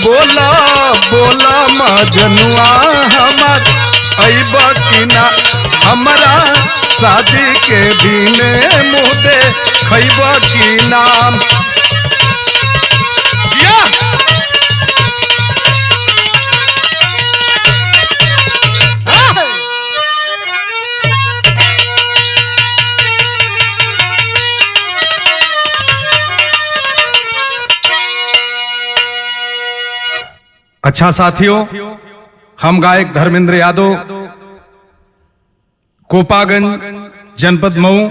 बोला बोला मजनुआ हमार अइबा की ना हमारा शादी के दिने मुँह दे खइबा की नाम। अच्छा साथियों, हम गायक धर्मेंद्र यादव कोपागंज जनपद मऊ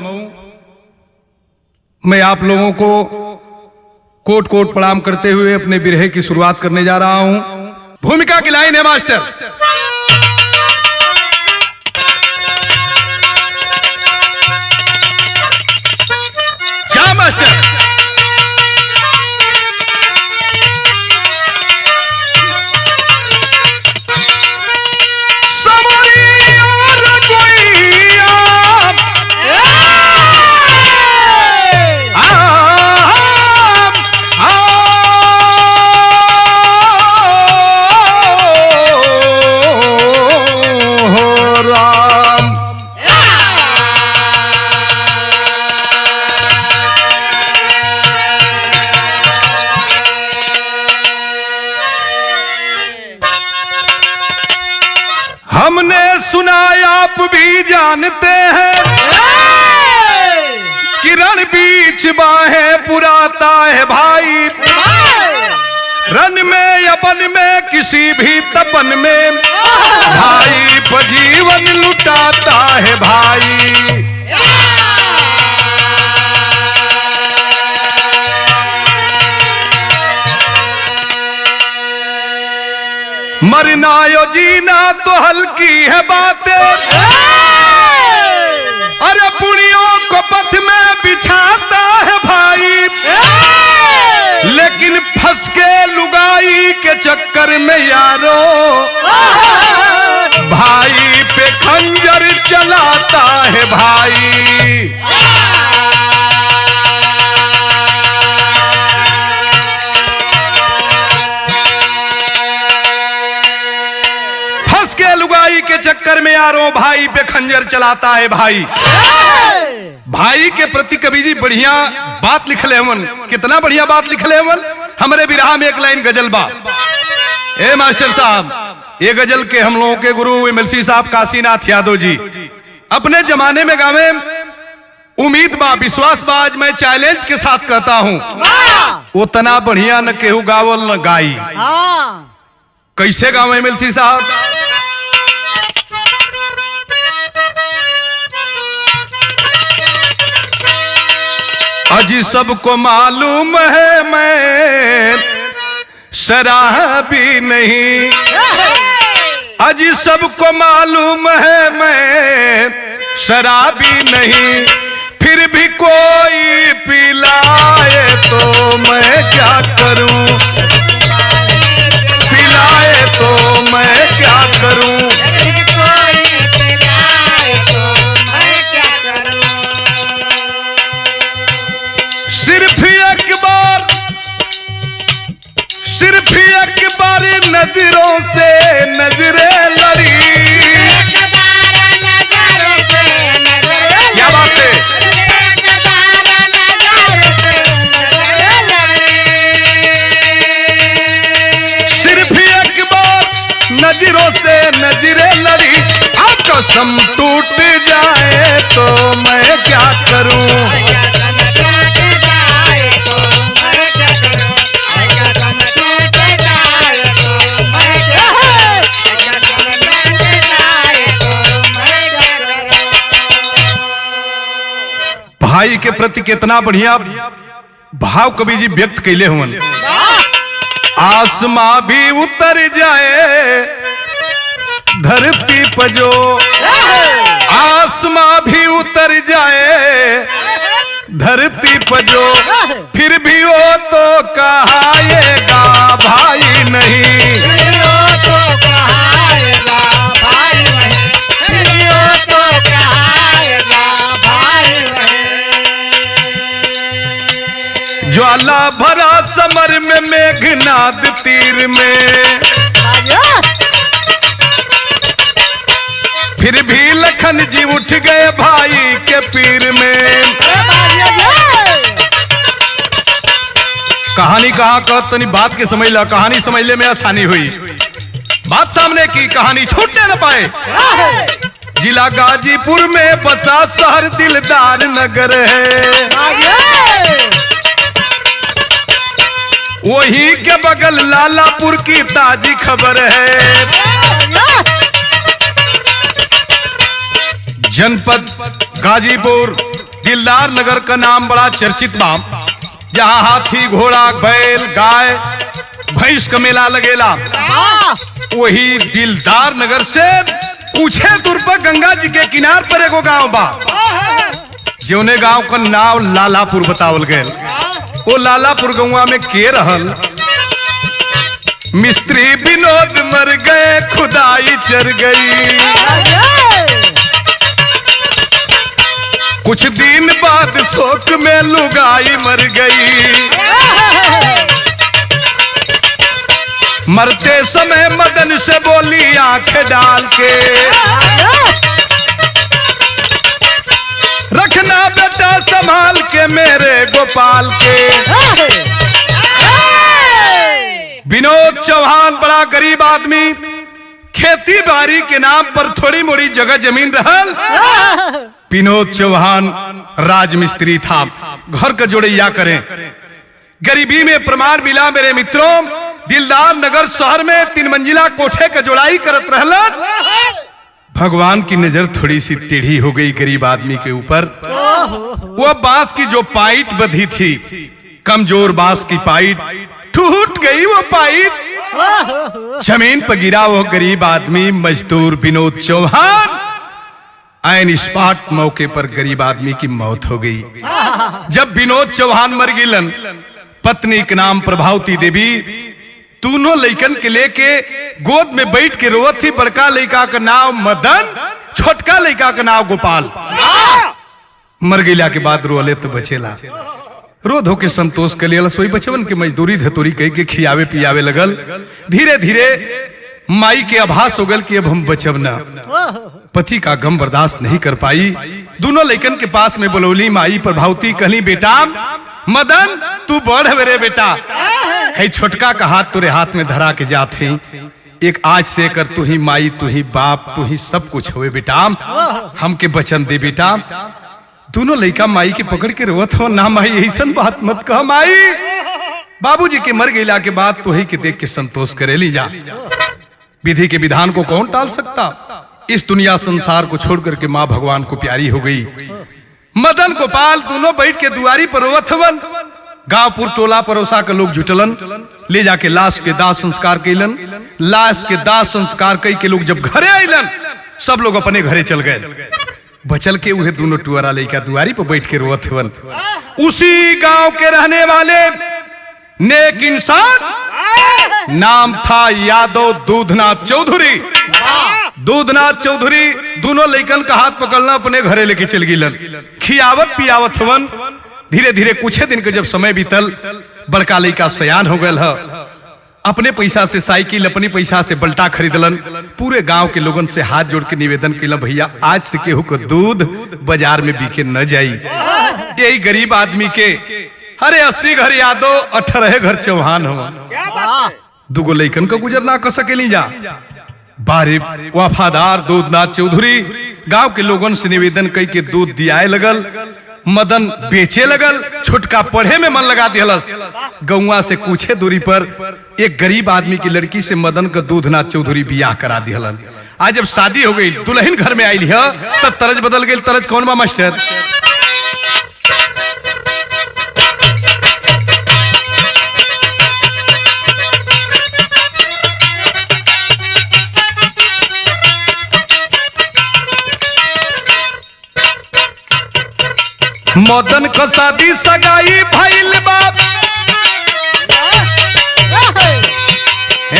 मैं आप लोगों को कोट कोट प्रणाम करते हुए अपने बिरहे की शुरुआत करने जा रहा हूं। भूमिका की लाइन है मास्टर। जा मास्टर। हमने सुना आप भी जानते हैं किरण बीच बाहें पुराता है भाई। रन में या बन में किसी भी तपन में भाई जीवन लुटाता है भाई। मरना यो जीना तो हल्की है बातें, अरे पुड़ियों को पथ में बिछाता है भाई। लेकिन फंस के लुगाई के चक्कर में यारो भाई पे खंजर चलाता है भाई। लुगाई के चक्कर में यारों भाई पे खंजर चलाता है भाई। भाई के प्रति कवि जी बढ़िया बात लिख ले मन, कितना बढ़िया बात लिख ले मन। हमारे बिरहा में एक लाइन गजल बा। ए मास्टर साहब, ये गजल के हम लोगों के गुरु एमएलसी साहब काशीनाथ यादव जी अपने जमाने में गावे। उम्मीद बा विश्वास बा आज मैं चैलेंज के साथ कहता हूं उतना बढ़िया न केहू गावल न गाई। कैसे गावे एमएलसी साहब? अजी सबको मालूम है मैं शराबी नहीं, अजी सबको मालूम है मैं शराबी नहीं। फिर भी कोई पिलाए तो मैं क्या करूं, पिलाए तो मैं क्या करूं। सिर्फ एक बार नजरों से नजरें लड़ी। क्या बात है? सिर्फ एक बार नजरों से नजरें लड़ी। अब कसम टूट जाए तो मैं क्या करूं। भाई के प्रति कितना बढ़िया भाव कवि जी व्यक्त कैले हुए। आसमां भी उतर जाए धरती पर जो, आसमां भी उतर जाए धरती पर जो, फिर भी वो तो कहाएगा भाई नहीं। ज्वाला भरा समर सरोवर में मेघनाद तीर में, फिर भी लखन जी उठ गए भाई के पीर में। कहानी कहा कह तनी बात के समझ ला, कहानी समझने में आसानी हुई। बात सामने की, कहानी छूटने न पाए। जिला गाजीपुर में बसा शहर दिलदार नगर है, वही के बगल लालापुर की ताजी खबर है। जनपद गाजीपुर दिलदार नगर का नाम बड़ा चर्चित नाम, जहाँ हाथी घोड़ा बैल गाय भैंस का मेला लगेला। वही दिलदार नगर से कुछ दूर पर गंगा जी के किनार पर एगो गांव बा, जौने गांव का नाम लालापुर बतावल गए। वो लालापुर गौवा में के रहल, मिस्त्री विनोद मर गए खुदाई चर गई। कुछ दिन बाद शोक में लुगाई मर गई। मरते समय मदन से बोली आंखें डाल के, रखना बेटा संभाल के मेरे गोपाल के। विनोद चौहान बड़ा गरीब आदमी, खेती बाड़ी के नाम पर थोड़ी मोड़ी जगह जमीन रहल। विनोद चौहान राजमिस्त्री था, घर का जोड़ैया करें। गरीबी में प्रमाण मिला मेरे मित्रों, दिलदार नगर शहर में 3 मंजिला कोठे का जोड़ाई करत रहलन। भगवान की नजर थोड़ी सी टेढ़ी हो गई गरीब आदमी के ऊपर। वो बांस की जो पाइट बंधी थी, कमजोर बांस की पाइट टूट गई। वो पाइट जमीन पर गिरा। वो गरीब आदमी मजदूर विनोद चौहान ऐन स्पॉट मौके पर गरीब आदमी की मौत हो गई। जब विनोद चौहान मर गिलन, पत्नी के नाम प्रभावती देवी दोनों लइकन के लेके गोद में बैठ के रोवत थी। बड़का लड़का का नाम मदन, छोटका लड़का का नाम गोपाल। मर गईला के बाद रोले तो बचेला, रो धो के संतोष के लिए सोई बचवन के मजदूरी धतूरी कह के खियावे पियावे लगल। धीरे धीरे माई के आभास हो गल कि अब हम बचब ना। पति का गम बर्दाश्त नहीं कर पाई, दोनों लड़कन के पास में बुलौली माई प्रभावती। कहली बेटा मदन तू बढ़ रे बेटा, है छोटका का हाथ तुरे हाथ में धरा के जाते। एक आज से कर तू ही माई, तू ही बाप, तू ही सब कुछ हुए बेटा, हमके वचन दे बेटा। दोनों लड़का माई के पकड़ के रोवत हो, ना माई ऐसा बात मत कह माई, बाबूजी के मर गईला के बाद तू ही के देख के संतोष करे ली जा। विधि के विधान को कौन टाल सकता। इस दुनिया संसार को छोड़ करके माँ भगवान को प्यारी हो गई। मदन गोपाल दोनों बैठ के दुआरी पर रोवत हवन। गांवपुर टोला परोसा के लोग जुटलन, ले जाके लाश के दाह संस्कार कैलन। लाश के दाह संस्कार कई के लोग जब घरे आइलन, सब लोग अपने घरे चल गए। बचल के उहे दोनों टुअरा लइका दुआरी पर बैठ के रोवत हवन। उसी गांव के रहने वाले नेक इंसान, नाम था यादव दूधनाथ चौधरी। दूधनाथ चौधरी दोनों लइकन का हाथ पकड़ना अपने घरे लेके चल गिलन। खियावत पियावत हवन। धीरे धीरे कुछ दिन के जब समय बीतल, बड़का लइका सयान हो गल है। अपने पैसा से साइकिल, अपने पैसा से बल्टा खरीदलन। पूरे गांव के लोगन से हाथ जोड़ के निवेदन किया, भैया आज से केहू को दूध बाजार में बिके न जाई। यही गरीब आदमी के अरे 80 घर यादव 18 घर चौहान हो। दुगो लइकन को गुजर ना कर सकेली जा। बारिब वफादार दूधनाथ चौधरी गांव के लोगन से निवेदन कई के दूध दियाए लगल। मदन बेचे लगल, छोटका पढ़े में मन लगा दिहलस। गौवा से कुछ दूरी पर एक गरीब आदमी की लड़की से मदन का दूधनाथ चौधरी बियाह करा दिहलन। आज जब शादी हो गई, दुल्हन घर में आई है, तब तरज बदल गई। तरज कौन बा मास्टर? मदन का शादी सगाई भइल बाप,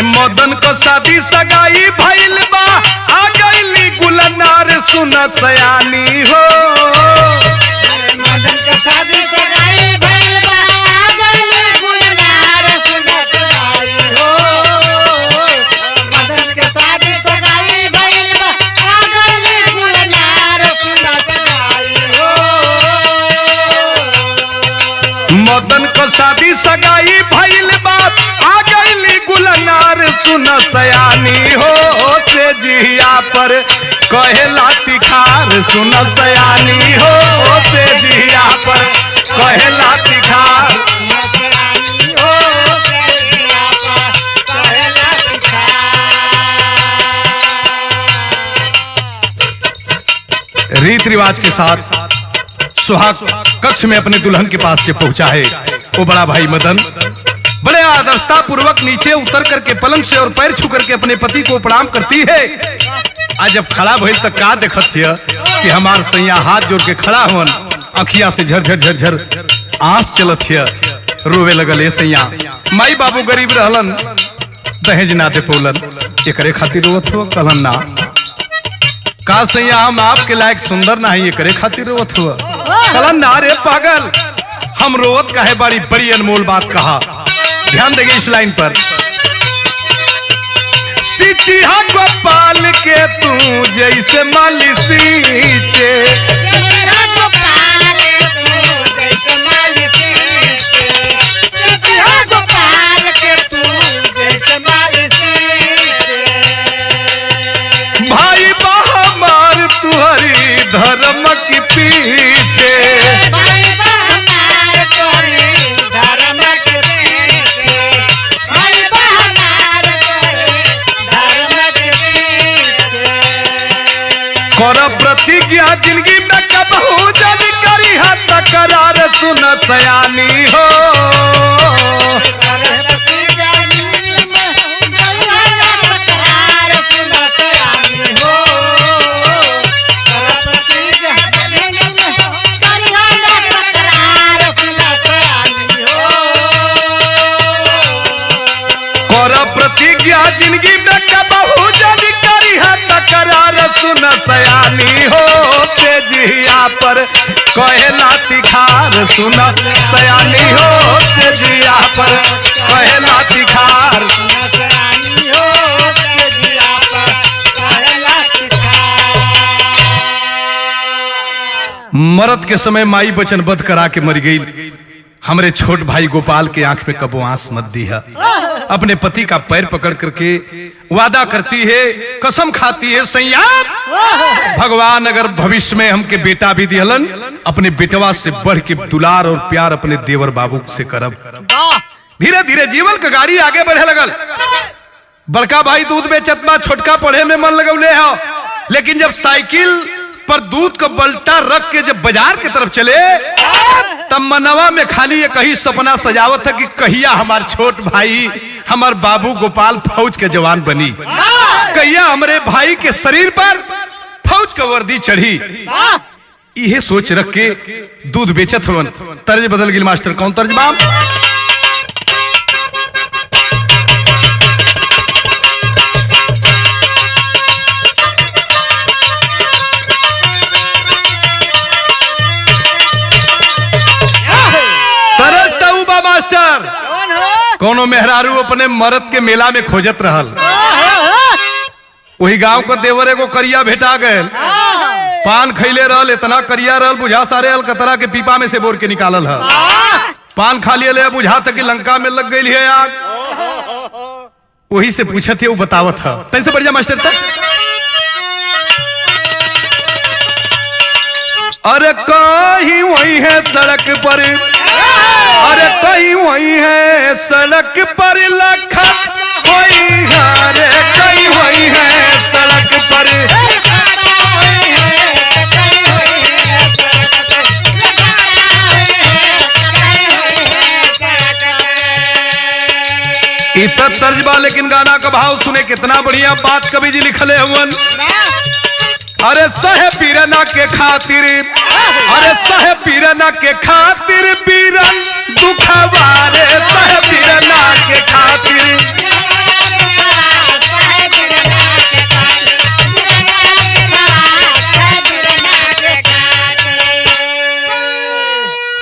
मदन का शादी सगाई भइल बा। आ गईली गुलनार सुन सयानी हो। मदन का शादी सगाई भइल बा, आ गईली गुलनार मदन को शादी सगाई भइल बात आ गईली गुलनार सुन सयानी हो से जिया पर कहेला तिखार सुन सयानी हो से जिया पर कहेला तिखार रीत रिवाज के साथ सुहाग कक्ष में अपने दुल्हन के पास से पहुंचा है वो बड़ा भाई मदन बड़े आदर्शता पूर्वक नीचे उतर करके पलंग से और पैर छू करके अपने पति को प्रणाम करती है। आज जब खड़ा भइल तक का देखत हिय कि हमार सैया हाथ जोड़ के खड़ा हुन अखिया से झरझर झरझर आंस चलत हिय रोवे लगल ए सैया माई बाबू गरीब रहलन दहेज ना दे पौलन एकरे खातिर रोवत हो कहलन ना का सैया हम आपके लायक सुंदर ना है करे खातिर रोवत हुआ कहलन ना रे पागल हम रोवत का है बड़ी बड़ी अनमोल बात कहा। ध्यान देंगे इस लाइन पर सिचिहा गोपाल के तू जैसे माली सींचे भाई बहमार तुहरी धर्म की पीछे कर प्रतिज्ञा जिंदगी में कबहू जन करी हाथ करार सुन सयानी हो प्रतिज्ञा जिंदगी में कबहू जन करी हाथ करार सुन सयानी हो तेजिया पर कहेला तिखार सुन सयानी हो तेजिया पर कहेला तिखार मरद के समय माई वचनबद्ध करा के मर गई। हमरे छोट भाई गोपाल के आंख में कबो आंस मत दी है। अपने पति का पैर पकड़ करके वादा करती है कसम खाती है सैया भगवान अगर भविष्य में हमके बेटा भी दिहलन अपने बेटवा से बढ़ के दुलार और प्यार अपने देवर बाबू से करब। धीरे धीरे जीवन का गाड़ी आगे बढ़े लगल। बड़का भाई दूध बेचत बा छोटका पढ़े में मन लगौले है लेकिन जब साइकिल पर दूध का बल्टा रख के जब बाजार की तरफ चले तब मनवा में खाली एक ही सपना सजावत है कि कहिया हमार छोट भाई हमार बाबू गोपाल फौज के जवान बनी कहिया हमारे भाई के शरीर पर फौज का वर्दी चढ़ी। यह सोच रख के दूध बेचत हवन। तर्ज बदल गिल मास्टर कौन तर्जमा कोनो मेहरारू अपने मरद के मेला में खोजत रहल। वही गांव को देवर एगो करिया भेटा गए पान खैले रहल इतना करिया रहल बुझा सारे अलकतरा के पीपा में से बोर के निकालल है। पान खा लिए बुझा तक लंका में लग गई है आग। वही से पूछत है वो बतावत है तैसे से बढ़िया मास्टर तक अरे कहीं वही है सड़क पर अरे कहीं वही है सड़क पर लखन वही है रे कहीं वही है सड़क पर इतना तर्जबा लेकिन गाना का भाव सुने कितना बढ़िया बात कवि जी लिखले हुवन। अरे सहे पीरना के खातिर अरे सहे पीरना के खातिर पीरन दुखवारे सहे पीरना के खातिर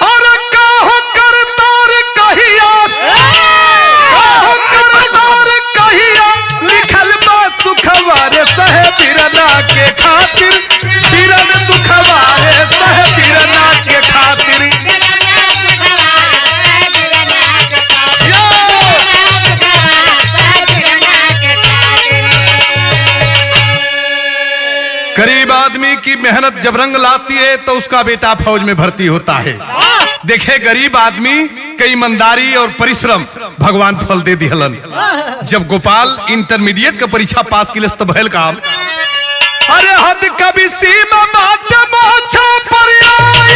और काहो कर तार कहिया काहो कर तार कहिया लिखल बा सुखवारे सहे पीरना के खातिर पीरन दुखवारे सहे पीरना के खातिर की मेहनत जब रंग लाती है तो उसका बेटा फौज में भर्ती होता है। देखे गरीब आदमी के ईमानदारी और परिश्रम भगवान फल दे दिहलन। जब गोपाल इंटरमीडिएट का परीक्षा पास के लिए भयल काम, अरे हद कभी सीमा बात मोछा पर आई।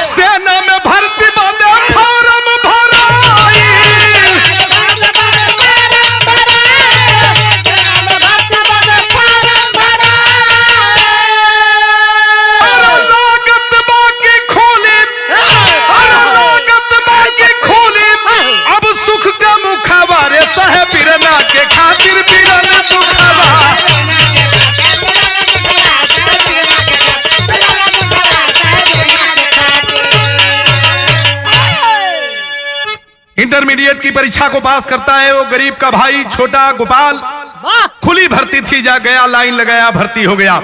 सेना में भर्ती बांधे फॉर्म भराई। अरे लागत बाकी खोली, अरे लागत बाकी खोली। अब सुख का मुखावा रे साहेब बिरना के खातिर बिरना सुखावा। इंटरमीडिएट की परीक्षा को पास करता है वो गरीब का भाई छोटा गोपाल। खुली भर्ती थी, जा गया, लाइन लगाया, भर्ती हो गया।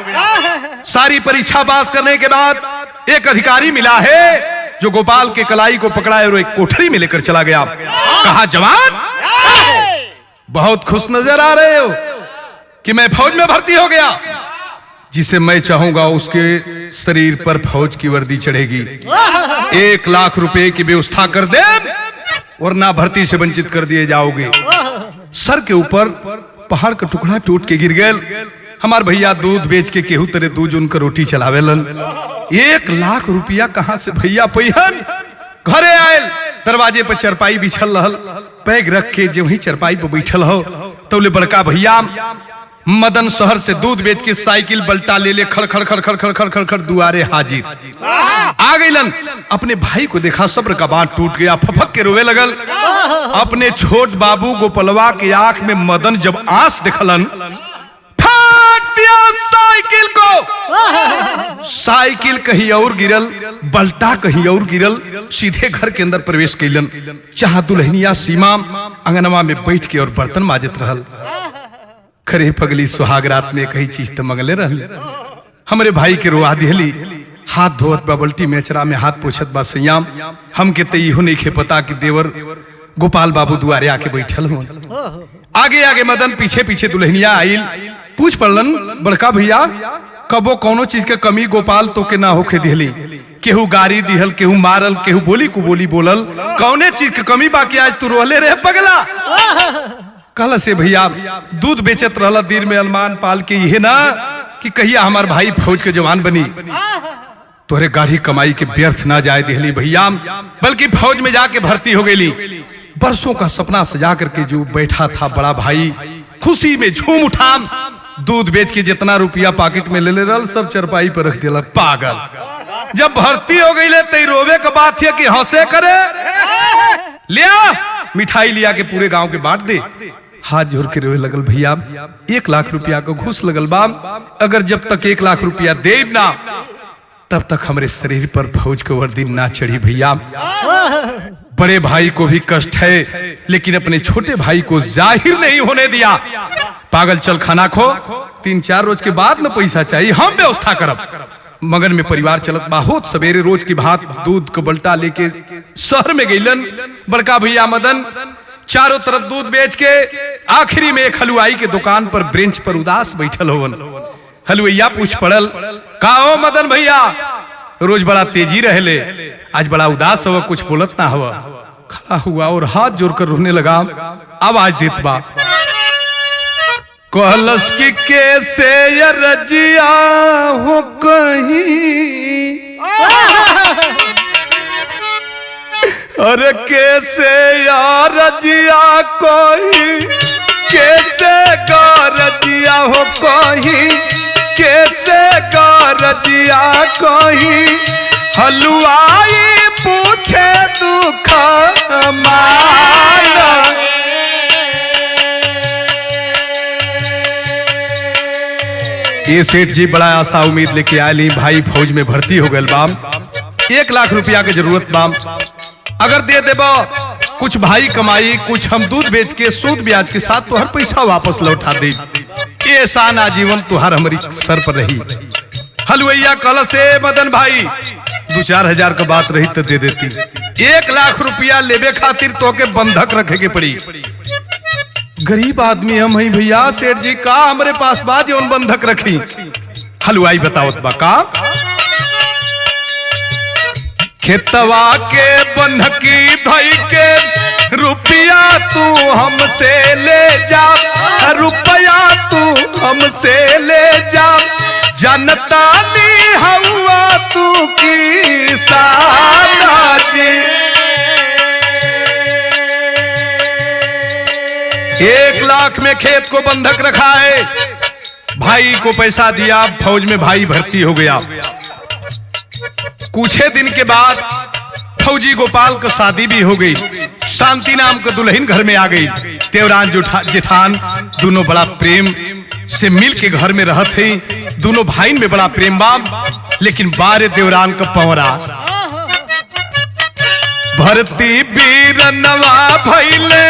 सारी परीक्षा पास करने के बाद एक अधिकारी मिला है जो गोपाल के कलाई को पकड़ा है और एक कोठरी में लेकर चला गया। कहा, जवान बहुत खुश नजर आ रहे हो कि मैं फौज में भर्ती हो गया। जिसे मैं चाहूंगा उसके शरीर पर फौज की वर्दी चढ़ेगी। 1 लाख रुपए की व्यवस्था कर दे वरना भर्ती से वंचित कर दिए जाओगे। सर के ऊपर पहाड़ का टुकड़ा टूट के गिर गए। हमार भैया दूध बेच के केहू तरह दूध उनका रोटी चलावेलन। 1 लाख रुपया कहां से भैया पहियन। घरे आयल, दरवाजे पर चरपाई बिछल रहल, पैग रख के जो ही चरपाई पर बैठल हो तो ले बड़का भैया मदन शहर से दूध बेच के साइकिल बल्टा ले ले खड़ खड़ खड़ खड़ खड़ खड़ खड़ खड़ दुआरे हाजिर आ गईलन। अपने भाई को देखा, सब्र का बांध टूट गया, फफक के रोवे लगल। अपने छोट बाबू गोपलवा के आंख में मदन जब आंस देखलन, फेंक दिया साइकिल को। साइकिल कहीं और गिरल, बल्टा कहीं और गिरल। सीधे घर के अंदर प्रवेश कैलन। चाह दुल्हनिया सीमा अंगनवा में बैठ के और बर्तन माजत रहल। खरे पगली सुहाग रात में कही चीज तो मंगले रहली। हमरे भाई के रोआ दिहली, हाथ धोवत बा, बल्टी में अचरा में हाथ पोछत बा। सयाम हमके तो इहो नहीं खे पता कि देवर गोपाल बाबू दुआरे आके बैठल हो। आगे आगे मदन, पीछे पीछे दुल्हनिया आइल। पूछ पड़लन, बड़का भैया कबो कौनो चीज के कमी गोपाल तो के ना होके दिहली। केहू गारी दिहल, केहू मारल, केहू बोली को बोली बोलल, कौने चीज के कमी बाकी आज तू रोहले रहे पगला। कहला से भैया दूध बेचत रहला दिन में अलमान पाल के, यह ना कि कहिया हमार भाई फौज के जवान बनी। तोरे गाढ़ी कमाई के व्यर्थ ना जाए दिहली भैया, बल्कि फौज में जाके भर्ती हो गई। बरसों का सपना सजा करके जो बैठा था बड़ा भाई, खुशी में झूम उठा। दूध बेच के जितना रुपया पॉकेट में ले ले रहा सब चरपाई पर रख दिया। पागल, जब भर्ती हो गई ले तई रोवे का बात है कि हंसे करे। लिया मिठाई लिया के पूरे गांव के बांट दे। हाथ जोड़ के रोवे लगल, भैया 1 लाख रुपया को घूस लगल बा, अगर जब तक 1 लाख रुपया देब ना तब तक हमारे शरीर पर फौज को वर्दी ना चढ़ी। भैया बड़े भाई को भी कष्ट है लेकिन अपने छोटे भाई को जाहिर नहीं होने दिया। पागल, चल खाना खो, 3-4 रोज के बाद न पैसा चाहिए, हम व्यवस्था करब। मगन में परिवार चलत, बहुत सवेरे रोज की भात दूध को बल्टा लेके शहर में गईलन। बड़का भैया मदन चारों तरफ दूध बेच के आखिरी में एक हलवाई के दुकान पर बेंच पर उदास बैठल होवन। हलवैया पूछ पड़ल, का हो मदन भैया, रोज बड़ा तेजी रहले, आज बड़ा उदास हो, कुछ बोलत ना हुआ। खड़ा हुआ और हाथ जोड़कर रोने लगा। आवाज देत बा, कहलस की कैसे ये रजिया हो कहीं, अरे कैसे यार रजिया कोई, कैसे गा रजिया हो कोई, कैसे गा रजिया कोई, हलवाई पूछे दुख मारा। ये सेठ जी बड़ा आशा उम्मीद लेके आये, भाई फौज में भर्ती हो गए बाम, 1 लाख रुपया के जरूरत बाम, अगर दे देबो कुछ भाई कमाई, कुछ हम दूध बेच के सूद ब्याज के साथ तुहर पैसा वापस लौटा दे। ये एहसान आजीवन तुहार हमारी सर पर रही। हलवैया कल से मदन भाई 2-4 हजार का बात रही तो दे देती। 1 लाख रुपया लेबे खातिर तो के बंधक रखे के पड़ी। गरीब आदमी हम ही भैया, सेठ जी का हमारे पास बा जौन बंधक रखी। हलवाई बताओ का खेतवा के बंधकी धई के रुपया तू हमसे ले जा, रुपया तू हमसे ले जा, जनता नी हवा तू की साजी। 1 लाख में खेत को बंधक रखा है। भाई को पैसा दिया, फौज में भाई भर्ती हो गया। कुछ दिन के बाद फौजी गोपाल का शादी भी हो गई। शांति नाम का दुल्हन घर में आ गई। देवरान जेठान दोनों बड़ा प्रेम से मिल के घर में रहते हैं। दोनों भाई में बड़ा प्रेम बाप, लेकिन बारे देवरान का पवरा भरती बीरनवा भैले,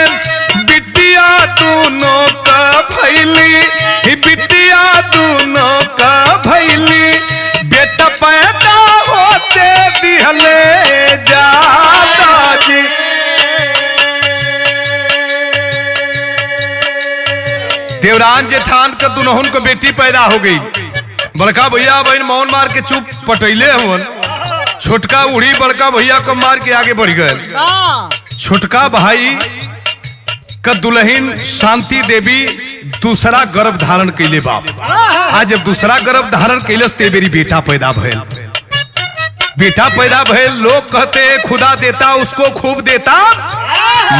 बिटिया दोनों का भैली, बिटिया दोनों का भैली, बेटा पैदा होते दिहले जादा जी। देवरान जेठान का दोनों को बेटी पैदा हो गई। बड़का भैया बहन मौन मार के चुप पटैले हुन, छोटका उड़ी बड़का भैया को मार के आगे बढ़ गए। छोटका भाई का दुल्हन शांति देवी दूसरा गर्भ धारण कैले बाप। आज जब दूसरा गर्भ धारण कैलस ते बेरी बेटा पैदा भैल। बेटा पैदा भैल, लोग कहते हैं खुदा देता उसको खूब देता,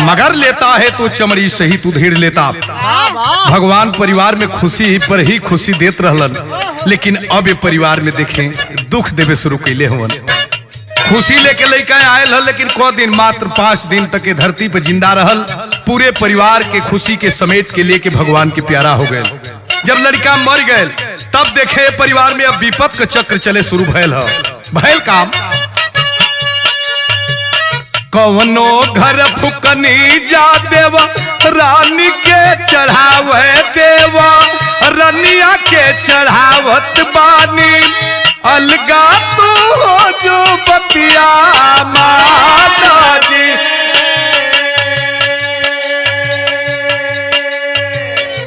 मगर लेता है तो चमड़ी सही तू ढेर लेता। भगवान परिवार में खुशी पर ही खुशी देत रहलन, लेकिन अब ये परिवार में देखें दुख देवे शुरू कैले हुन। खुशी लेके लड़का आयल हल, लेकिन को दिन मात्र 5 दिन तक के धरती पर जिंदा रहल। पूरे परिवार के खुशी के समेट के लेके भगवान के प्यारा हो गए। जब लड़का मर गए तब देखे परिवार में अब विपत का चक्र चले शुरू भयल है। भयल काम कवनो घर फुकनी जा देवा, रानी के चढ़ावे देवा, रनिया के चढ़ावत बानी, अलगा तू हो जो बतिया माता जी।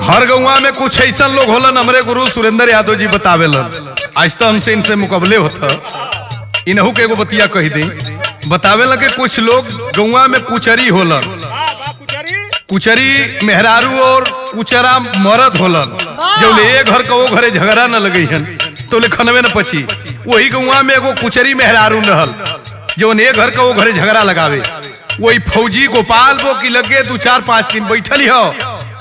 हर गौवा में कुछ ऐसा लोग होलन, हमरे गुरु सुरेंद्र यादव जी बतावेलन। आज तो हमसे इनसे मुकाबले होता, इनहू के एगो बतिया कह दी। बतावे लगे कुछ लोग गौवा में कुचरी होलन, कुचरी मेहरारू और कुचरा मरद होलन। जब ले घर का वो घरे झगड़ा न लगे हन तो ले खनवे न पची। वही गौवा में एगो कुचरी मेहरारू रहल, जो ने घर का वो घरे झगड़ा लगावे। वही फौजी गोपाल वो की लगे 2-4-5 दिन बैठल हो,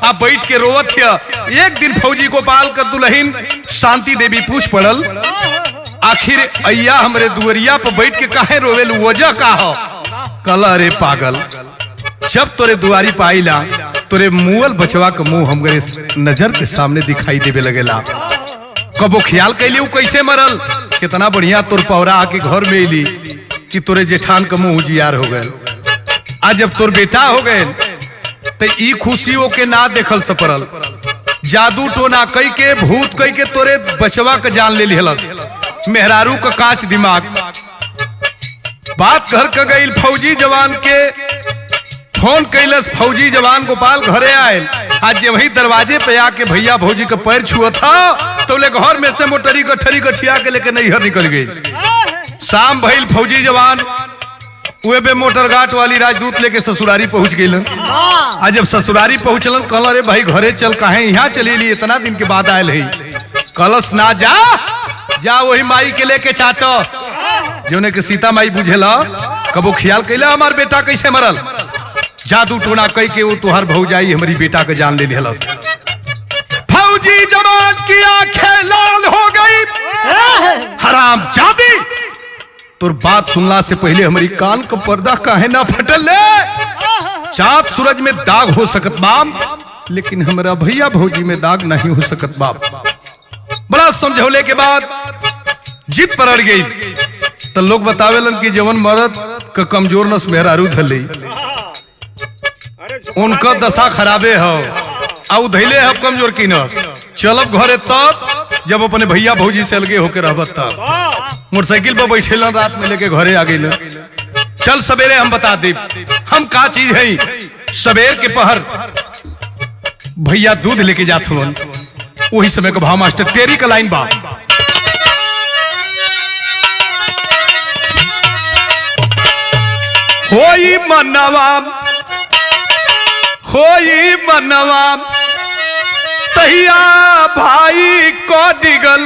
आप बैठ के रोवत है। एक दिन फौजी गोपाल का दुल्हन शांति देवी पूछ पड़ल, आखिर अय्या हमरे दुवरिया पर बैठ के काहे रोवेलू, वजह का हो? कल अरे पागल, जब तोरे दुआरी पाइला तोरे मुअल बचवा का मुंह हमरे नजर के सामने दिखाई देवे लगेला। कबो ख्याल कैली उ कैसे मरल? कितना बढ़िया तोर पौरा आके घर में अली कि तोरे जेठान का मुंह उजियार हो गए। आज जब तोर बेटा हो गए तो ई खुशी के ना देखल सपरल, जादू टोना कई के भूत कई के तोरे बचवा का जान ले लिहल। मेहरारू का कांच दिमाग बात घर का गई। फौजी जवान के फोन कैलस, फौजी जवान गोपाल घरे आए। आज वही दरवाजे पे आके भैया भौजी का पैर छुआ था तो ले घर में से मोटरी गठरी गठिया के लेके नैहर निकल गई। शाम भइल, फौजी जवान उहे पे मोटर घाट वाली राजदूत लेके ससुरारी पहुंच गई। आज जब ससुरारी पहुंचलन कहल अरे भाई घरे चल, काहे यहाँ चली ली, इतना दिन के बाद आयल है। कलश ना जा, जा वही माई के लेके चाटो जोने के सीता माई बुझेला। कबो ख्याल कैला हमार बेटा कैसे मरल? जादू टोना कई के वो तुहार भौजाई हमारी बेटा के जान ले लिहलस। फौजी जवान की आंखें लाल हो गई। हराम जादी, तोर बात सुनला से पहले हमारी कान का पर्दा काहे ना फटल ले? चाँद सूरज में दाग हो सकत बाप, लेकिन हमारा भैया भौजी में दाग नहीं हो सकत बाप। बड़ा समझौले के बाद जिद पर अड़ गई तो लोग बतावेलन कि जवन मर्द का कमजोर नस मेहरारू धले, उनका दशा खराबे हो आउ धैले है कमजोर की नस। चलब घरे तब जब अपने भैया भौजी से अलगे होकर रहबत तब। मोटरसाइकिल पर बैठे रात में लेके घरे आ गई। चल सवेरे हम बता दे हम का चीज है। सवेर के पहर भैया दूध लेके जात हवन। वही समय का भाव मास्टर तेरी का लाइन बा। होई मनवा तहिया भाई को डिगल।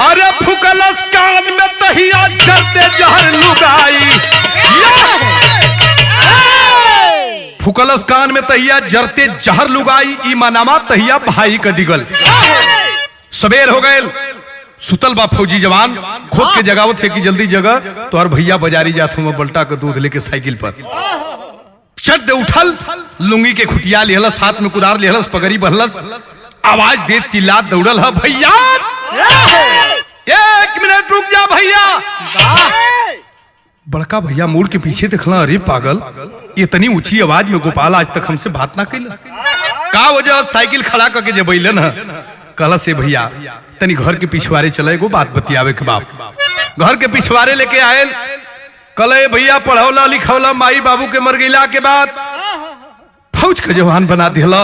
अरे फुकलस कान में तहिया चलते जहर लुगाई। फुकलस कान में तहिया जरते जहर लुगाई। ई मनामा तहिया भाई का डिगल। सवेर हो गए सुतल बा फौजी जवान खुद के जगावत है कि जल्दी जगह तो और भैया बाजारी जात हूं बल्टा का दूध लेके साइकिल पर चट दे उठल। लुंगी के खुटिया लेहलस, हाथ में कुदार लेहलस, पगड़ी बहलस, आवाज दे चिल्लात दौड़ल है भैया 1 मिनट रुक जा भैया। बड़का भैया मुड़ के पीछे देखला, अरे पागल इतनी ऊंची आवाज में गोपाल आज तक हमसे बात ना कैल का वजह। साइकिल खड़ा करके जब अइलन कहला से भैया तनी घर के पिछवाड़े चले एगो बात बतियावे के बाप। घर के पिछवाड़े लेके आयल कले भैया पढ़ौला लिखौला माई बाबू के मर गईला के बाद फौज का जवान बना दिला।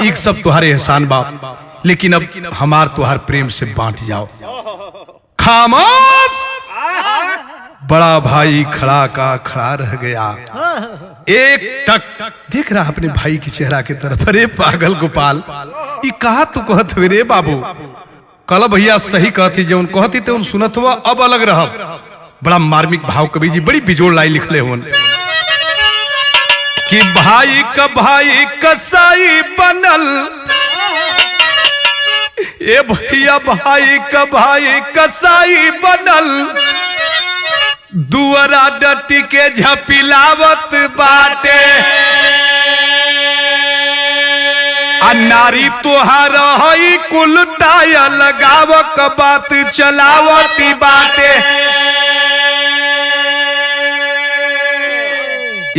एक सब तुम्हारे एहसान बाप, लेकिन अब हमार तुहार प्रेम से बांट जाओ। खामोश। बड़ा भाई खड़ा का खड़ा रह गया। एक टक देख रहा अपने भाई के चेहरा की तरफ। अरे पागल गोपाल ई कहा तू कहत रे बाबू। कल भैया सही कहती जो कहती तो उन सुनत हुआ अब अलग रह। बड़ा मार्मिक भाव कवि जी बड़ी बिजोड़ लाई लिखले हुन कि भाई कसाई बनल। ए भैया भाई कसाई बनल। दुअरा डटी के झपिलावत बाटे। नारी तोहार हई कुल टाया लगावक बात चलावती बाटे।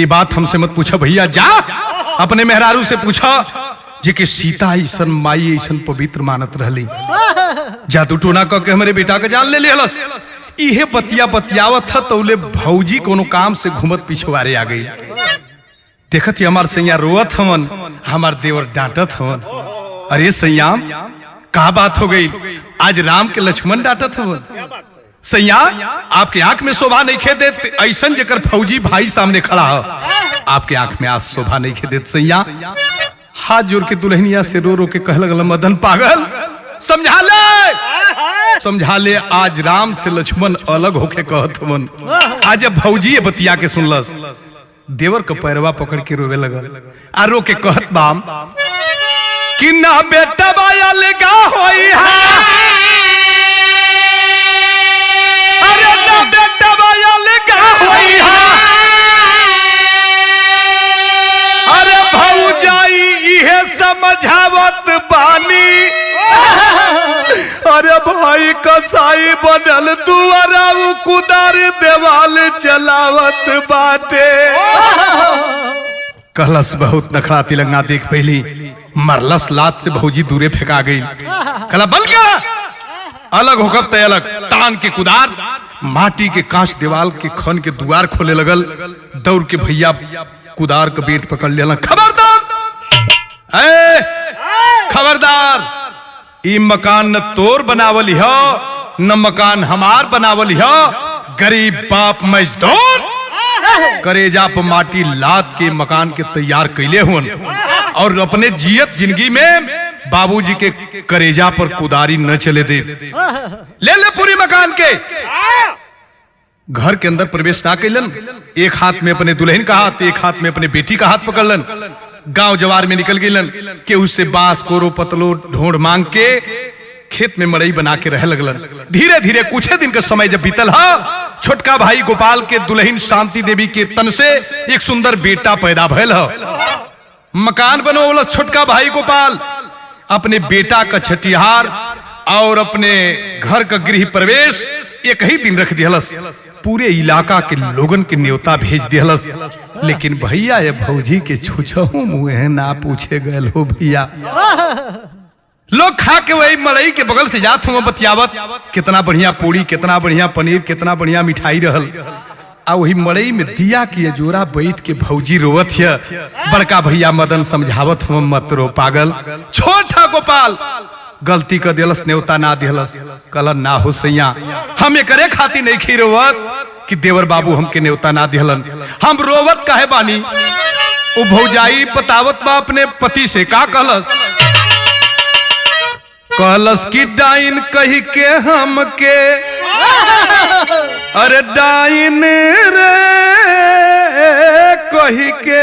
ये बात हमसे मत पूछा भैया, जा अपने मेहरारू से पूछा जे के सीता ऐसन माई ऐसन पवित्र मानत रहली। जादू टोना कह के हमारे बेटा का जान ले लेलस। इहे बतिया बतियावत था तौले भौजी कोनो काम से घूमत पिछवारे आ गई। देखत ही हमार सैया रोवत हवन, हमार देवर डांटत हवन। अरे सैया का बात हो गई, आज राम के लक्ष्मण डांटत हवन। सैया आपके आंख में शोभा नहीं खे देते ऐसन जेकर फौजी भाई सामने खड़ा है। आपके आंख में आज शोभा नहीं खे देते। सैया हाथ जोड़ के दुल्हनिया से रो रो के कह लगल मदन पागल समझा ले आज राम से लक्ष्मण अलग होके कहत हवन। आज जब भौजी बतिया के सुनलस देवर का पैरवा पकड़ के रोवे लगल। आ रो के कहत बाम कि ना बेटा बाया लेगा होई हा। अरे ना बेटा बाया लेगा होई हा। अरे भौजाई इहे समझावत बानी। अरे भाई कसाई बनल दुआरा कुदार देवाल चलावत बाटे। कहलस बहुत नखरा तिलंगा देख पहली मरलस लात से भौजी दूरे फेंका गई। कहला बल क्या अलग होकर तय अलग तान के कुदार माटी के कांच दीवाल के खन के दुआर खोले लगल। दौड़ के भैया कुदार का बेट पकड़ लेला। खबरदार खबरदार ई मकान न तोर बनावली हो न मकान हमार बनावली हो। गरीब बाप मजदूर करेजा पर माटी लाद के मकान के तैयार कैले हुन और अपने जियत जिंदगी में बाबूजी के करेजा पर कुदारी न चले दे। ले पूरी मकान के घर के अंदर प्रवेश ना कैलन। एक हाथ में अपने दुल्हन का हाथ, एक हाथ में अपने बेटी का हाथ पकड़लन। गांव जवार में निकल गईलन के उससे बांस कोरो पतलो ढोंढ मांग के खेत में मड़ई बना के रह लगलन। धीरे धीरे कुछ दिन का समय जब बीतल हा, छोटका भाई गोपाल के दुल्हन शांति देवी के तन से एक सुंदर बेटा पैदा भयल हा। मकान बनोलस छोटका भाई गोपाल अपने बेटा का छठिहार और अपने घर का गृह प्रवेश एक ही दिन रख दिहलस। पूरे इलाका के लोगन के न्योता भेज दिहलस। लेकिन भैया ये भौजी के छुछहू मुँह ना पूछे गए हो भैया। लोग खा के वही मड़ई के बगल से जात हुआ बतियावत, कितना बढ़िया पूरी, कितना बढ़िया पनीर, कितना बढ़िया मिठाई रहल। आ वही मड़ई में दिया की जोरा बैठ के भौजी रोवत है। बड़का भैया मदन समझावत हुआ, मत रो पागल, छोटा गोपाल गलती कर दिलस, न्योता ना दिलस। कल ना हो सैया, हम एकरे खाती नहीं खी रोवत कि देवर बाबू हमके न्योता ना दिहलन, हम रोवत काहे बानी। वो भौजाई बतावत बा अपने पति से, का कहलस कि डाइन कही के हमके, अरे डाइन रे कही के,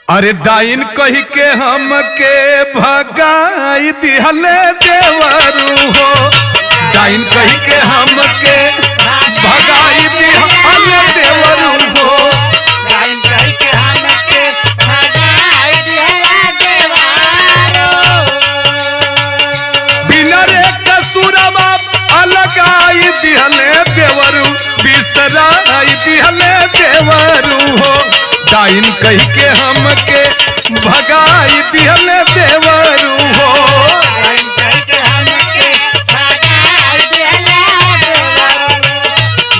अरे डाइन कही के हमके भगाई दिहले देवरू हो, डाइन कही के हमके भगाई दिहले देवरू हो, डाइन कही के हमके भगाई दिहले देवरू, बिना रे कसुरवा अलगाई दिहले देवरू, बिसराई दिहले देवरू हो, डाइन कही के हमके भगाई दिहले देवरू हो, डाइन कही के हमके भगाई दिहले देवरू,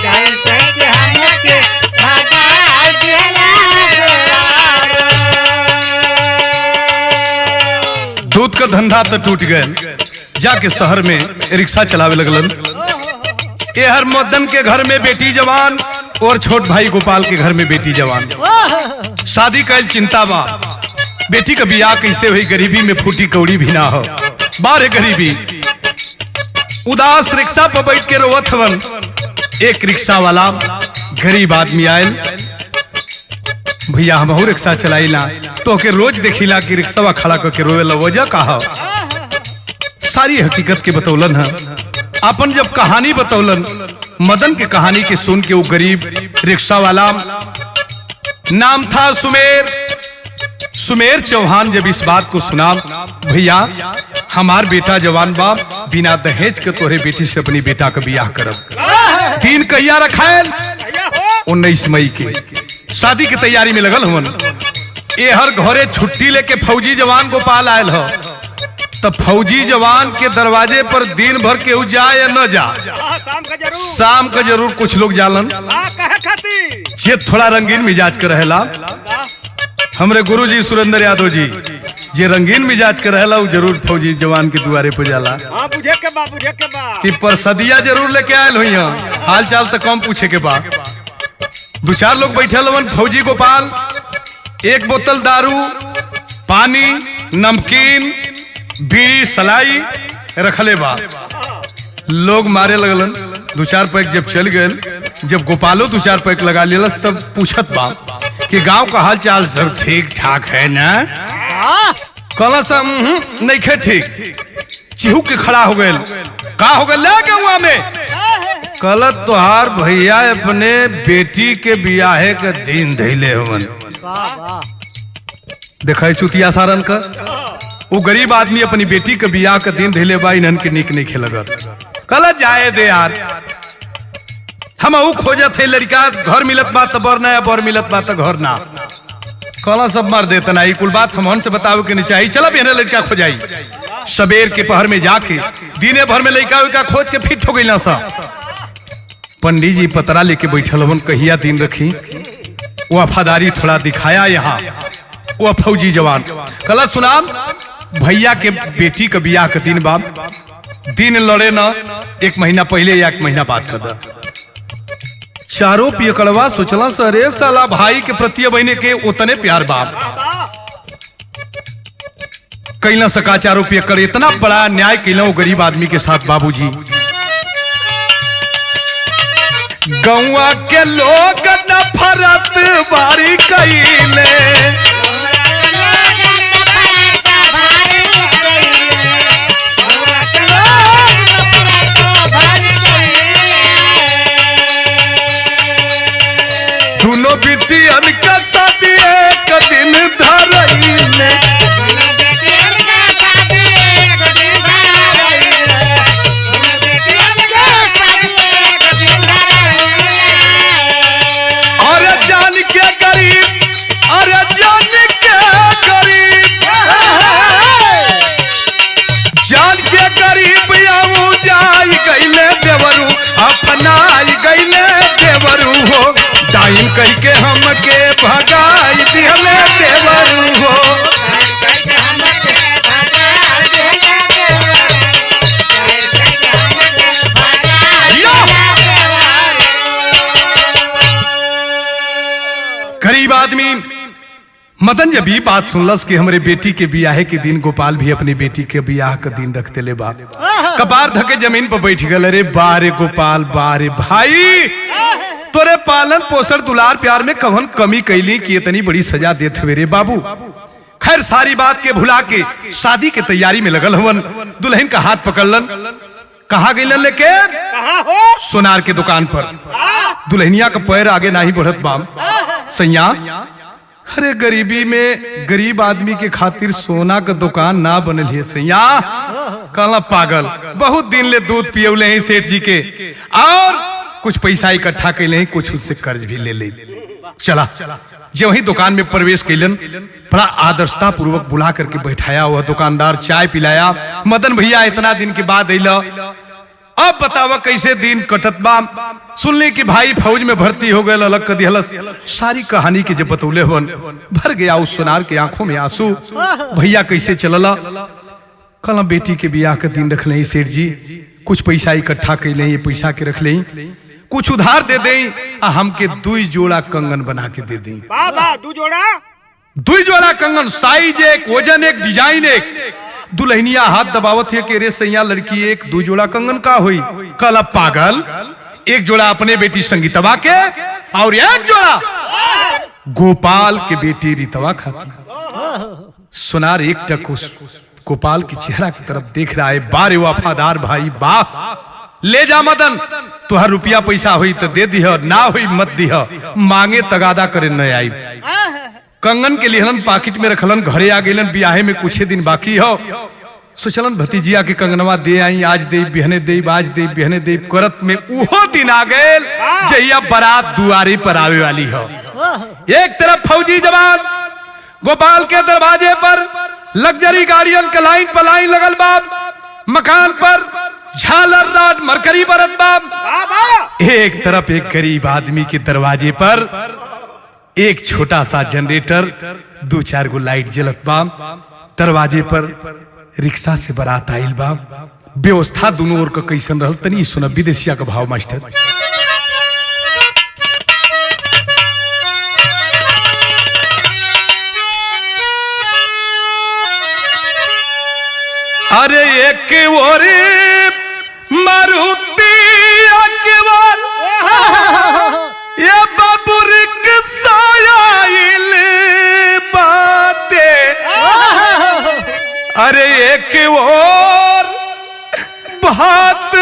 डाइन कही के हमके भगाई दिहले देवरू। दूध का धंधा तो टूट गए, जाके शहर में रिक्शा चलावे लगलन। ये हर मदन के घर में बेटी जवान और छोट भाई गोपाल के घर में बेटी जवान। शादी कैल चिंता बा, बेटी का बियाह कैसे हुई, गरीबी में फूटी कौड़ी भी ना हो, बारे गरीबी। उदास रिक्शा पर बैठ के रोवत हवन। एक रिक्शा वाला गरीब आदमी आयल, भैया हम रिक्शा चलाइला, तो के रोज देखिला कि रिक्शा खड़ा करके रोवेला, वजह का सारी हकीकत के बतौलन है। अपन जब कहानी बतौलन, मदन के कहानी के सुन के वो गरीब रिक्शा वाला, नाम था सुमेर, सुमेर चौहान, जब इस बात को सुना, भैया हमार बेटा जवान बाप बिना दहेज के तोहरे बेटी से अपनी बेटा का ब्याह करब। दिन कहिया रखायल 19 मई के शादी की तैयारी में लगल हुन। ये हर घरे छुट्टी लेके फौजी जवान गोपाल आयल हो, तब फौजी जवान के दरवाजे पर दिन भर के जाए या न जा, शाम का जरूर कुछ लोग जालन, जे थोड़ा रंगीन मिजाज के रहेला। हमरे गुरुजी सुरेंद्र यादव जी जे रंगीन मिजाज के रहेला, वो जरूर फौजी जवान के दुआरे पे जाला कि परसदिया जरूर लेके आयल हुई, हाल चाल तो कम पूछे के बा। 2-4 लोग बैठल हवन, फौजी गोपाल एक बोतल दारू, पानी, नमकीन, बीड़ी, सलाई रखले बा। लोग मारे लगलन। 2-4 पैक जब चल गए, जब गोपालो 2-4 पैक लगा लिया, तब पूछत बा कि गांव का हाल चाल सब ठीक ठाक है ना। कहला सब नहीं खे ठीक, चिहू के खड़ा हो गए, का हो गए ले गौवा में। कहला तोहार भैया अपने बेटी के बियाहे के दिन धैले हवन। देखा चुतिया सारन का, वो गरीब आदमी अपनी बेटी के बियाह के दिन धैले बा, इन्हन के निक नहीं खेलगत। कहला जाए दे यार, हम खोजत है लड़का, घर मिलत बा तो बर ना, बर मिलत बा तो घर ना। कहला सब मार देता ना, कुल बात हम से बताओ के नहीं चाहिए, चला भी लड़का खोजाई। सबेर के पहर में जाके दिने भर में लड़का खोज के फिट हो गई ना सा। पंडित जी पतरा लेके बैठल हवन, कहिया दिन रखी, वो वफादारी थोड़ा दिखाया यहाँ। वो फौजी जवान कहला सुना, भैया के बेटी का बियाह के दिन बाप, दिन लड़े ना, 1 महीना पहले या 1 महीना बाद कर। चारों पियकड़वा सोचला सरे साला भाई के प्रति बहने के उतने प्यार बाप कैला सका। चारों पियकड़ इतना बड़ा न्याय कैला वो गरीब आदमी के साथ। बाबूजी गौवा के लोग नफरत बारी कैले, दोनों बिटियन का शादी एक दिन धरैले, अरे जान के गरीब, अरे जान के गरीब डाइन कह के हमके भगाई दिहले देवरू हो। गरीब आदमी मदन जब ये बात सुनलस कि हमरे बेटी के बियाह के दिन गोपाल भी अपनी बेटी के बियाह के दिन रखते ले बा, कपार धके जमीन पर बैठ गल। अरे बारे गोपाल बारे भाई, तोरे पालन पोषण दुलार प्यार में कवन कमी कैली कि इतनी बड़ी सजा देते हुए रे बाबू। खैर सारी बात के भुला के शादी के तैयारी में लगल हवन। दुल्हन का हाथ पकड़लन, कहा गईलन लेके सोनार के दुकान पर। दुल्हनिया का पैर आगे ना ही बढ़त बाम सैया। अरे गरीबी में गरीब आदमी के खातिर सोना का दुकान ना बनल है सैया। कहला पागल, बहुत दिन ले दूध पियौले हैं सेठ जी के और कुछ पैसा इकट्ठा कैले हैं, कुछ उससे कर्ज भी ले ले। चला जब वही दुकान में प्रवेश कैलन, बड़ा आदर्शता पूर्वक बुला करके बैठाया हुआ दुकानदार, चाय पिलाया। मदन भैया इतना दिन के बाद अइला, अब बतावा कैसे दिन कटत बा। सुनले कि भाई फौज में भर्ती हो गए, अलग कर दिहलस। सारी कहानी के जब बतौले हवन, भर गया उस सोनार के आंखों में आंसू। भैया कैसे चलला, कल बेटी के बियाह के दिन रख ले सेठ जी, कुछ पैसा इकट्ठा कर ले, ये पैसा के रख ले, कुछ उधार दे दें, हमके 2 जोड़ा कंगन बना के दे दें। बाबा 2 जोड़ा? 2 जोड़ा कंगन, साइज एक, वजन एक, डिजाइन एक। दुल्हनिया हाथ दबावत है कि रे सैया लड़की एक 2 जोड़ा कंगन का हुई। कल पागल, 1 जोड़ा अपने बेटी संगीतवा के और 1 जोड़ा गोपाल के बेटी रीतवा खाती। सोनार एक टक उस गोपाल की चेहरा की तरफ देख रहा है। बारे वफादार भाई बा, ले जा मदन, तुहर रुपया पैसा हुई तो दे दिह, ना हुई मत दिह, मांगे तगादा करे न आई। कंगन के लिहलन पाकिट में रखलन, घरे आ गईलन। ब्याहे में कुछ दिन बाकी हो, सोचलन भतीजिया के कंगनवा दे आई, आज दे बिहने दे, आज दे बिहने दे करत में उहो दिन आ गए जहिया बारात दुआरे पर आवे वाली हो। एक तरफ फौजी जवान गोपाल के दरवाजे पर, लग्जरी गाड़ियन के लाइन पर लाइन लगल बाब, मकान पर झालर रात मरकरी बरत बाब। एक तरफ एक गरीब आदमी के दरवाजे पर एक छोटा सा जनरेटर, 2-4 गो लाइट जलत बा। दरवाजे पर रिक्शा से बारात आइल बा। व्यवस्था दोनों ओर का कैसन रहल तनी सुना विदेशिया का भाव मास्टर। अरे एक और मारुति अकबर, ये बाबू रिक्शा आइल बाते। अरे एक और बात,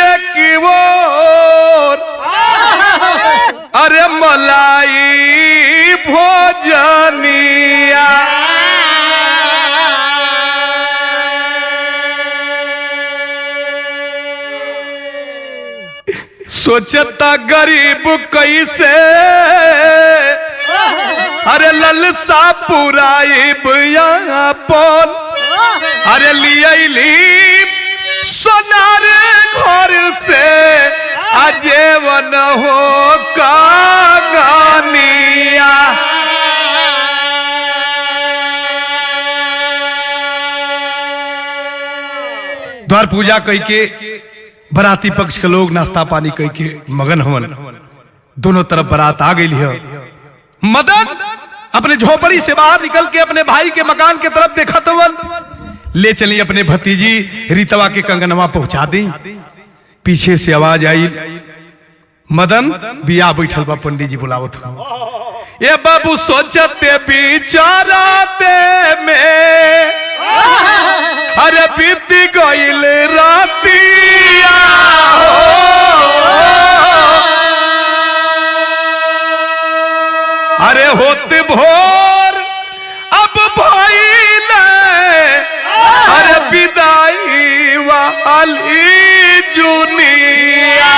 एक और अरे मलाई भोजनिया। सोचता गरीब कैसे, अरे ललसा पुराइब यहाँ पर। अरे लियली सोनार घर से आजीवन हो कागनिया। द्वार पूजा कई के बराती पक्ष के लोग नाश्ता पानी कई के मगन हवन। दोनों तरफ बारात आ गई है। मदन अपने झोपड़ी से बाहर निकल के अपने भाई के मकान के तरफ देखा तो ले चली अपने भतीजी रीतवा के कंगनवा पहुंचा दी। पीछे से आवाज आई, मदन बिया बैठल बा, पंडित जी बुलावत हो। ये बाबू सोचते बिचाराते में, अरे बीत गईल रातिया अरे होत भोर अब भइले, अरे विदाई वाली जुनिया।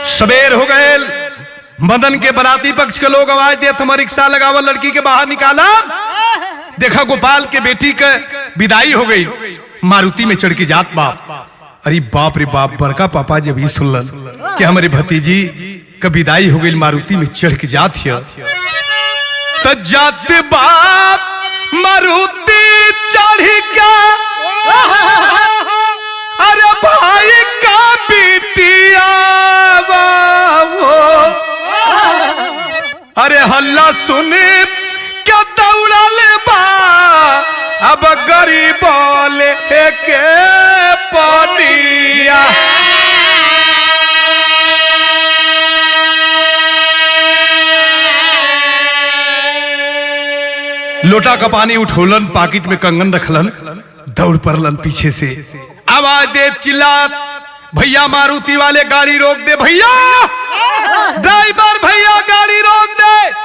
सवेर हो गए। मदन के बराती पक्ष के लोग आवाज दे, तुम्हारी रिक्शा लगावा, लड़की के बाहर निकाला। देखा गोपाल के बेटी के विदाई हो गई। मारुति में चढ़ के जात बाप। अरे बाप रे बाप, बड़का पापा जब ही सुनलन कि हमारे भतीजी का विदाई हो गई, मारुति में चढ़ के जात हिय, त जाते बाप मारुति चढ़ के, अरे भाई का बिटिया बाबो, अरे हल्ला सुने क्या दौड़ा ले बा, अब गरीब ले के पनिया। लोटा का पानी उठोलन, पाकिट में कंगन रखलन, दौड़ पड़लन पीछे से, आवाज दे चिल्ला, भैया मारुति वाले गाड़ी रोक दे, भैया ड्राइवर भैया गाड़ी रोक दे।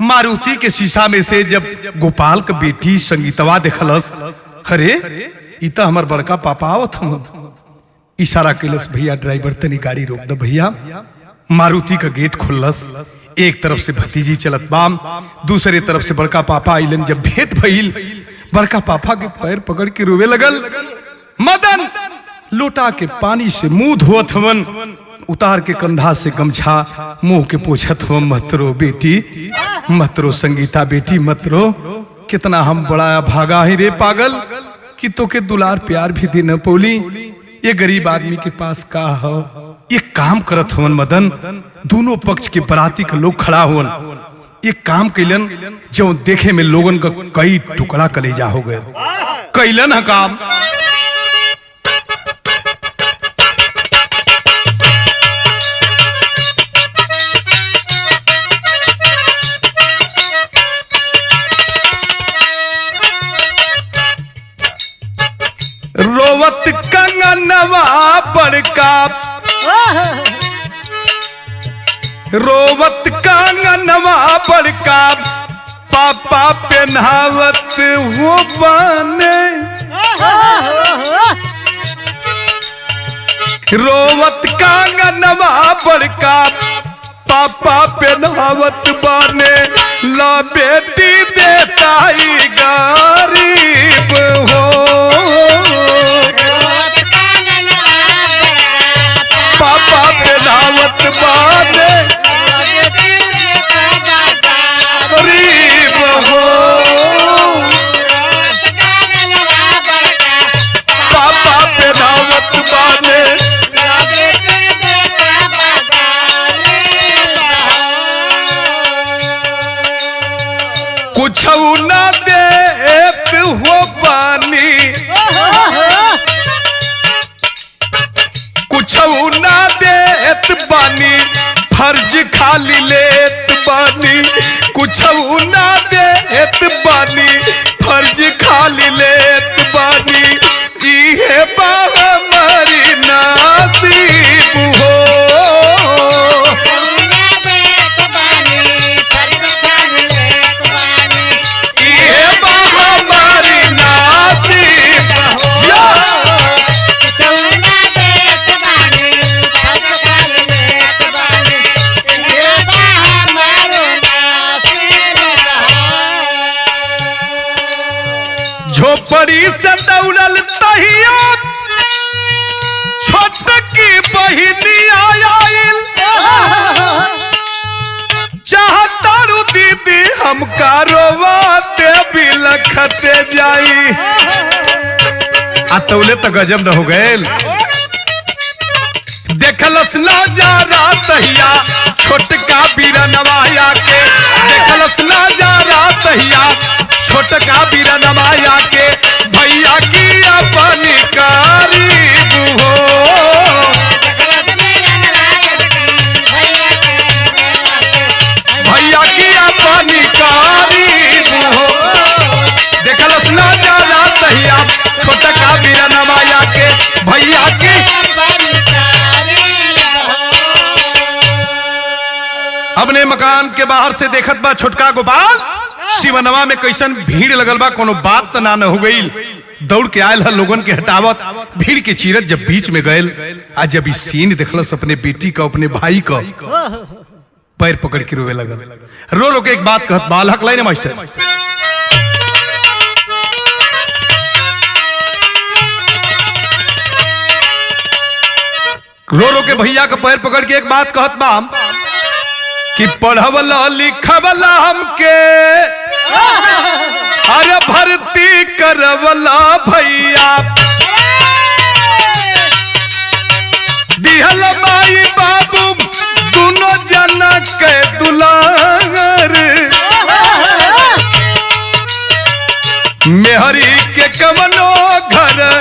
मारुति के शीशा में से जब गोपाल का बेटी संगीतवा देखलस, अरे ई त हमर बड़का पापा आवत हम, इशारा कैलस, भैया ड्राइवर तनी गाड़ी रोक दे भैया। मारुति का गेट खुललस, एक तरफ से भतीजी चलत बाम, दूसरे तरफ से बड़का पापा आइलन। जब भेंट भइल, बड़का पापा के पैर पकड़ के रोवे लगल। मदन लोटा के पानी से मुंह धोत हवन, उतार के कंधा से गमछा मुंह के पोछत हवन, मत रो बेटी, मत रो संगीता बेटी, मत रो, कितना हम बड़ा भागा है रे पागल कि तो के दुलार प्यार भी दे न पौली। ये गरीब आदमी के पास का हो, ये काम करत हवन मदन। दोनों पक्ष के बराती के लोग खड़ा हुवन, ये काम कैलन जो देखे में लोगन का कई टुकड़ा कलेजा हो गए। कैलन है काम, रोवत कंगनवा बड़का, रोवत कंगनवा बड़का, पापा पहनावत हो बने, रोवत कंगनवा बड़का, पापा पहनावत बने, ला बेटी देता ही गरीब हो, पापा पहनावत बने गरीब हो, पापा पहनावत बने। कुछ ना देत हो पानी, कुछ ना देत बानी, फर्ज खाली लेत बानी, कुछ ना देत बानी, फर्ज खाली लेत बानी, इहे बा हमारी नसीब हो, इहे बा हमारी नसीब हो। झोपड़ी से दौड़ल तहिया छोटकी बहिनी आयल, चाहतारू दीदी हमका रोवाते बिलखते जाई। अतौले तो गजब न हो गए, देखलस नजारा तहिया छोटका बीरनवाया के, देखलस नजारा तहिया छोटका बीरनवाया के, भैया की अपनी करीब हो, भैया की अपनी करीब हो, देखलस नजारा तहिया छोटका बीरनवाया के, भैया की। अपने मकान के बाहर से देखत बा छोटका गोपाल, शिवनवा में कैसन भीड़ लगल बा, कोनो बात त ना न हो गई। दौड़ के आयल है लोगन के हटावत, भीड़ के चीरत जब बीच में गए, आज जब इस सीन देखलस अपने बेटी का, अपने भाई का, पैर पकड़ के रोवे लगल। रो रो के एक बात कहत, बाल हक लाइन मास्टर, रो रो के भैया का पैर पकड़ के एक बात कहत बा कि पढ़वला लिखवला हमके अरे भर्ती करवला भैया दिहल माई बाबू दोनों जना के दुलार मेहरी के कवनो घर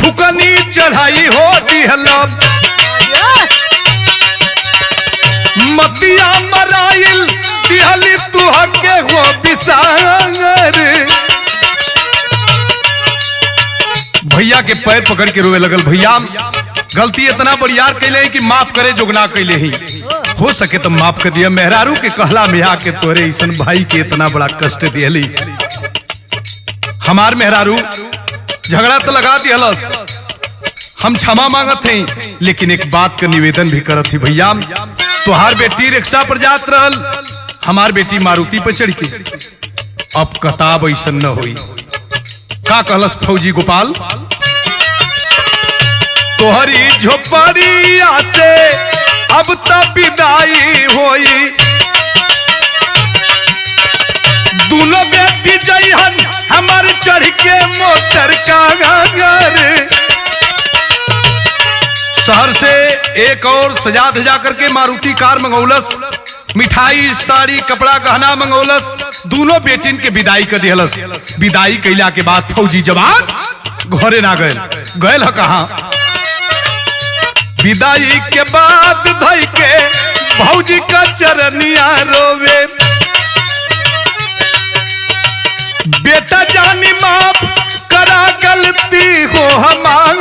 फुकनी चढ़ाई हो दिहल मतिया मराइल दिहली तुहके हो बिसांगर भैया के पैर पकड़ के रोवे लगल भैया गलती इतना बड़ियार कैले कि माफ करे जोगना कैले ही हो सके तो माफ कर दिया मेहरारू के कहला में आके तोरे ऐसन भाई के इतना बड़ा कष्ट दिहली हमार मेहरारू झगड़ा तो लगा दिहलस हम क्षमा मांगत हैं लेकिन एक बात का निवेदन भी करत थी भैया तोहार बेटी रिक्शा पर जात रहल हमार बेटी मारुति पर चढ़ के अब कताब ऐसा न हुई का कहलस फौजी गोपाल तोहरी झोपड़िया से अब तक विदाई होई दोनों बेटी जइहन हमार चढ़ के मोटर का घर शहर से एक और सजा धजा करके मारुति कार मंगौलस मिठाई साड़ी कपड़ा गहना मंगौलस दोनों बेटिन के विदाई कर दिहलस विदाई कैला के बाद फौजी जवान घरे ना गए गए ह कहां विदाई के बाद धई के भौजी का चरनिया रोवे बेटा जानी माफ करा गलती हो हमार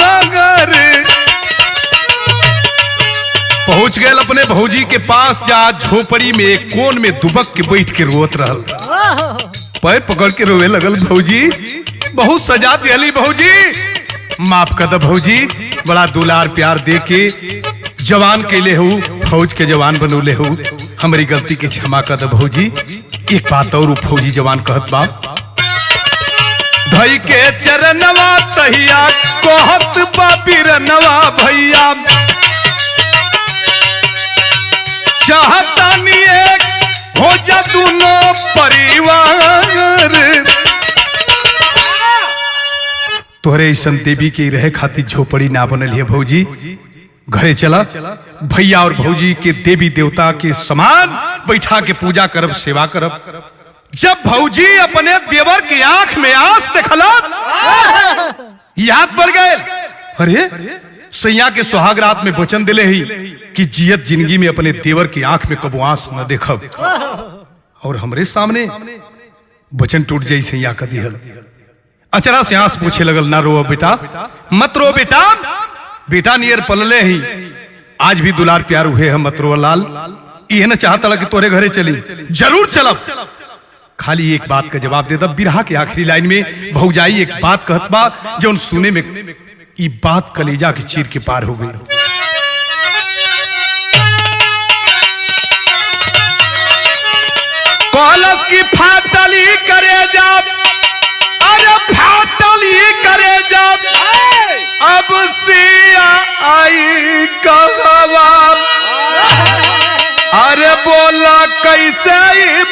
पहुंच गए अपने भौजी के पास जा झोपड़ी में एक कोन में दुबक के बैठ के रोत रहल पैर पकड़ के रोवे लगल भौजी बहुत सजा दिहली भौजी माफ कर दो भौजी बड़ा दुलार प्यार दे के जवान कैले हो फौज के जवान बनौले हो हमारी गलती के क्षमा कर दो भौजी एक बात और फौजी जवान कहत बाप धई के चरणवा तहिया कहत बाबीरनवा भैया चाहता नहीं एक हो जा दोनों परिवार तोहरे ऐसन देवी के रहे खातिर झोपड़ी ना बनल है भौजी घरे चला भैया और भौजी के देवी देवता के समान बैठा के पूजा करब सेवा करब जब भौजी अपने देवर की आंख में आंस देखलस याद पड़ गए अरे सैया के सुहाग रात में वचन दिले ही कि जियत जिंदगी में अपने देवर की आंख में कबो आंस न देखब और हमरे सामने वचन टूट जाई सैया का दिहल अचरा से आंस पूछे लगल ना रो बेटा मत रो बेटा बेटा नियर पलले ही आज भी दुलार प्यार हुए हम मत रो लाल ये न चाहता कि तोरे घरे चली जरूर चलब खाली एक बात का जवाब दे दब बिरहा के आखिरी लाइन में भौजाई एक बात कहत बा जो सुने में ये बात कलेजा की चीर के पार हो गई कॉलस की फाटली करे जब अरे फाटली करे जब अब सिया आई कहवा अरे बोला कैसे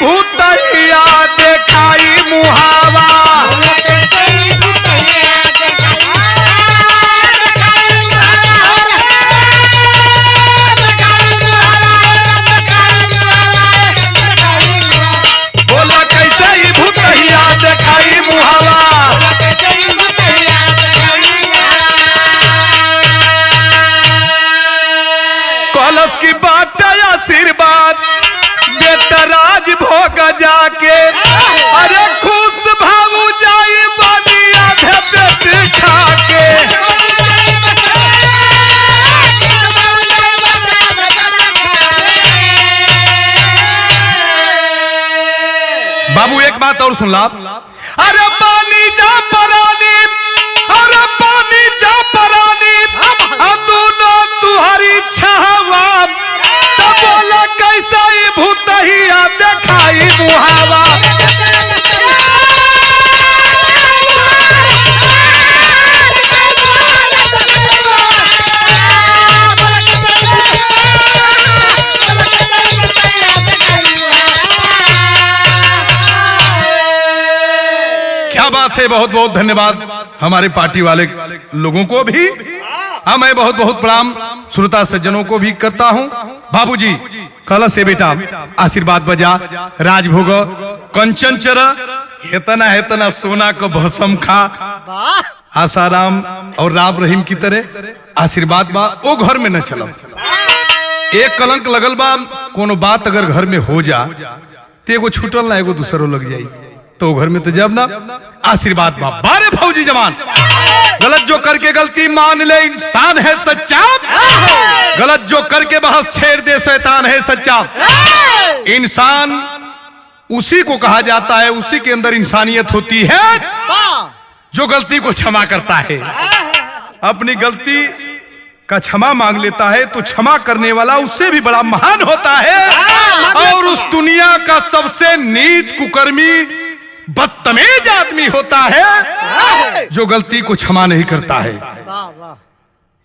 भूतैया देखाई मुहावा बोला कैसे भूतैया देखाई मुहावा कलश की बात आशीर्वाद बेतराज भोग जाके अरे खुश भावू जाई बनिया भेट खाके बाबू एक बात और सुन ला अरे पानी जा परानी अरे पानी जा परानी दोनों तुहरी छावा तब बोला कैसा भूतहिया देखाई मुहावा बात है। बहुत बहुत धन्यवाद हमारे पार्टी वाले लोगों को भी। हाँ, मैं बहुत बहुत प्रणाम श्रोता सज्जनों को भी करता हूँ। बाबूजी कल से बेटा आशीर्वाद बजा, राजभोग कंचन चर, हेतना हेतना सोना को भस्म खा, आसाराम और राम रहीम की तरह आशीर्वाद बा। वो घर में न चलो, एक कलंक लगल बा, कोनो बात अगर घर में हो जा तो एगो छूटल ना एगो दूसरो लग जाई, तो घर में तो जब ना आशीर्वाद बा। बारे फौजी जवान, गलत जो करके गलती मान ले इंसान है सच्चा, गलत जो करके बहस छेड़ दे शैतान है सच्चा। इंसान उसी को कहा जाता है, उसी के अंदर इंसानियत होती है जो गलती को क्षमा करता है, अपनी गलती का क्षमा मांग लेता है, तो क्षमा करने वाला उससे भी बड़ा महान होता है। और उस दुनिया का सबसे नीच कुकर्मी बदतमीज आदमी होता है जो गलती को क्षमा नहीं करता है।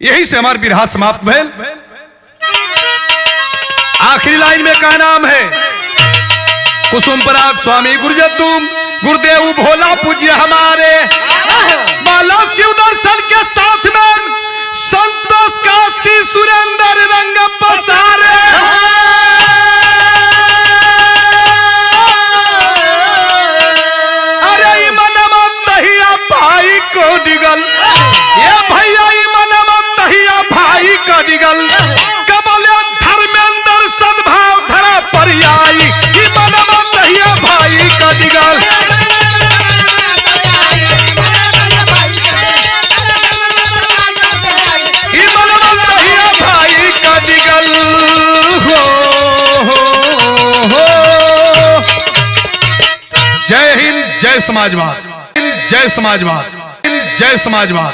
यही से हमारी विरहा समाप्त भैल। आखिरी लाइन में क्या नाम है? कुसुम पराग स्वामी गुरुजतु गुरुदेव भोला पूज्य हमारे, माला शिव दर्शन के साथ में संतोष काशी सुरेंद्र रंग पसारे। अरे मनवा तहिया भाई को डिगल, ये भैया मनवा तहिया भाई को डिगल, कमल धर्मेंद्र सद्भाव धरा पर आई, मनवा तहिया भाई का डिगल। जय हिंद, जय समाजवाद, जय समाजवाद, जय समाजवाद।